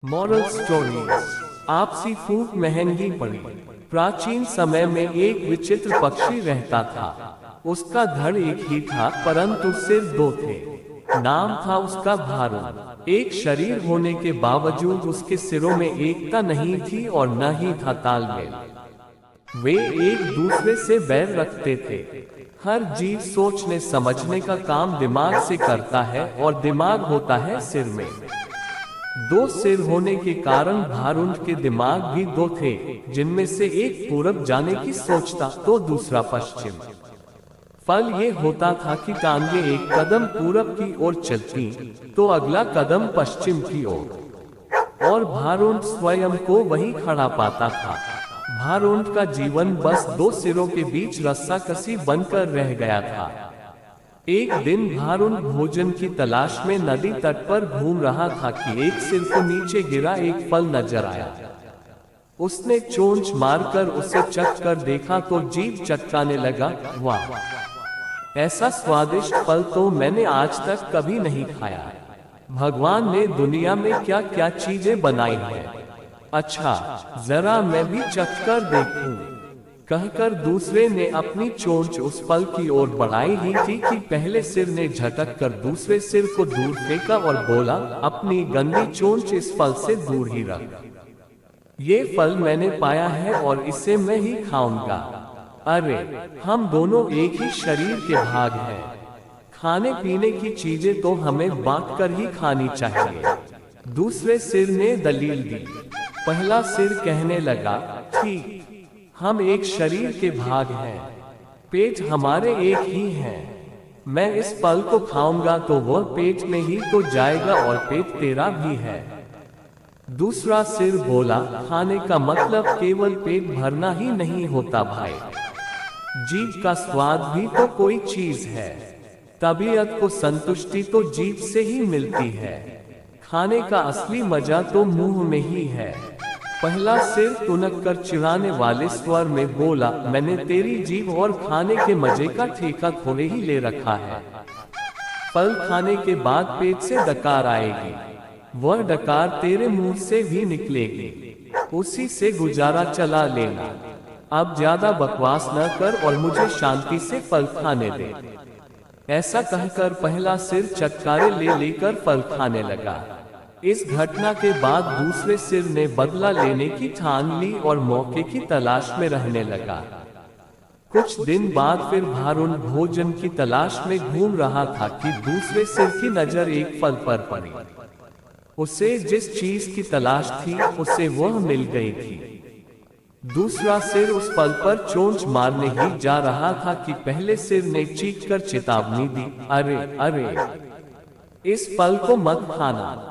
Moral stories. आपसी फूक महंगी पड़ी। प्राचीन समय में एक विचित्र पक्षी रहता था। उसका धड़ एक ही था, परंतु सिर दो थे। नाम था उसका भारू। एक शरीर होने के बावजूद उसके सिरों में एकता नहीं थी और न ही था तालमेल। वे एक दूसरे से बैर रखते थे। हर जीव सोचने समझने का काम दिमाग से करता है और दिमाग होता है सिर में। दो सिर होने के कारण भारुंड के दिमाग भी दो थे, जिनमें से एक पूरब जाने की सोचता तो दूसरा पश्चिम। फल ये होता था कि टांगे एक कदम पूरब की ओर चलती तो अगला कदम पश्चिम की ओर, और भारुंड स्वयं को वहीं खड़ा पाता था। भारुंड का जीवन बस दो सिरों के बीच रस्साकसी बनकर रह गया था। एक दिन भारुंड भोजन की तलाश में नदी तट पर घूम रहा था कि एक सिर को नीचे गिरा एक फल नजर आया। उसने चोंच मारकर उसे चख कर देखा तो जीभ चटकाने लगा। वाह, ऐसा स्वादिष्ट फल तो मैंने आज तक कभी नहीं खाया। भगवान ने दुनिया में क्या क्या चीजें बनाई हैं। अच्छा, जरा मैं भी चख कर देखूं। कहकर दूसरे ने अपनी चोंच उस फल की ओर बढ़ाई ही थी कि पहले सिर ने झटक कर दूसरे सिर को दूर फेंका और बोला, अपनी गंदी चोंच इस फल से दूर ही रख। ये फल मैंने पाया है और इसे मैं ही खाऊंगा। अरे, हम दोनों एक ही शरीर के भाग हैं। खाने पीने की चीजें तो हमें बांट कर ही खानी चाहिए। दूसरे सिर ने दलील दी। पहला सिर कहने लगा, ठीक, हम एक शरीर के भाग हैं। पेट हमारे एक ही हैं। मैं इस फल को खाऊंगा तो वह पेट में ही तो जाएगा और पेट तेरा भी है। दूसरा सिर बोला, खाने का मतलब केवल पेट भरना ही नहीं होता भाई। जीभ का स्वाद भी तो कोई चीज है। तबीयत को संतुष्टि तो जीभ से ही मिलती है। खाने का असली मजा तो मुंह में ही है। पहला सिर तुनक कर चिढ़ाने वाले स्वर में बोला, मैंने तेरी जीभ और खाने के मजे का ठेका थोड़े ही ले रखा है। फल खाने के बाद पेट से डकार आएगी, वह डकार तेरे मुंह से भी निकलेगी। उसी से गुजारा चला लेना। अब ज्यादा बकवास न कर और मुझे शांति से फल खाने दे। ऐसा कहकर पहला सिर चटकारे ले लेकर फल खाने लगा। इस घटना के बाद दूसरे सिर ने बदला लेने की ठान ली और मौके की तलाश में रहने लगा। कुछ दिन बाद फिर भारुंड भोजन की तलाश में घूम रहा था कि दूसरे सिर की नजर एक फल पर पड़ी। उसे जिस चीज की तलाश थी उसे वह मिल गई थी। दूसरा सिर उस फल पर चोंच मारने ही जा रहा था कि पहले सिर ने चीख कर चेतावनी दी, अरे अरे, इस फल को मत खाना।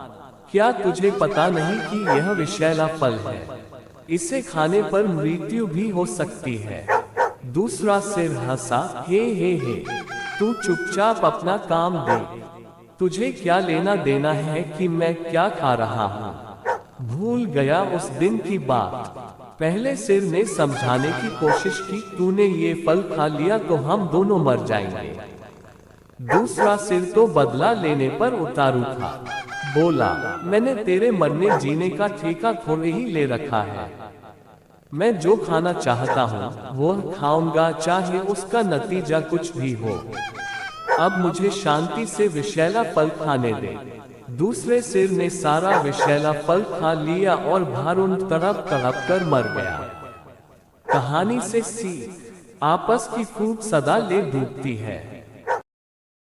क्या तुझे पता नहीं कि यह विषैला फल है? इसे खाने पर मृत्यु भी हो सकती है। दूसरा सिर हंसा, हे, तू चुपचाप अपना काम दे। तुझे क्या लेना देना है कि मैं क्या खा रहा हूँ? भूल गया उस दिन की बात। पहले सिर ने समझाने की कोशिश की, तूने ये फल खा लिया तो हम दोनों मर जाएंगे। दूसरा सिर तो बदला लेने पर उतारू था। बोला, मैंने तेरे मरने जीने का ठेका थोड़े ही ले रखा है। मैं जो खाना चाहता हूँ वह खाऊंगा, चाहे उसका नतीजा कुछ भी हो। अब मुझे शांति से विषैला फल खाने दे। दूसरे सिर ने सारा विषैला फल खा लिया और भारुंड तड़प तड़प कर मर गया। कहानी से सीख, आपस की फूट सदा ले डूबती है।